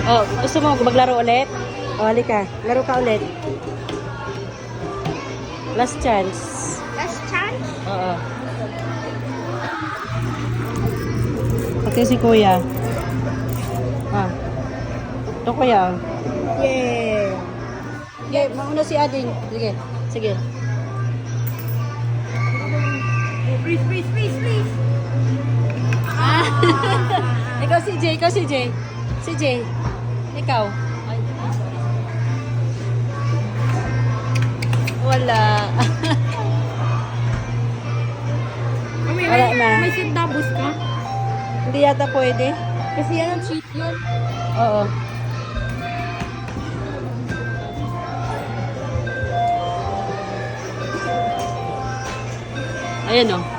Oh, gusto mo maglaro ulit? Oh, halika. Laro ka ulit. Last chance. Last chance? Oo. Pati si Kuya. Ah. Ito Kuya. Yeah. Sige, mauna si Ading. Sige. Sige. Freeze, freeze, freeze, freeze. Ikaw si Jay. Ikaw si Jay. Si Jay. Ikaw. Ay. Wala. Wala na. May sintabos ka? Hindi yata pwede. Kasi yan ang cheat yun. Oo. Ayan o.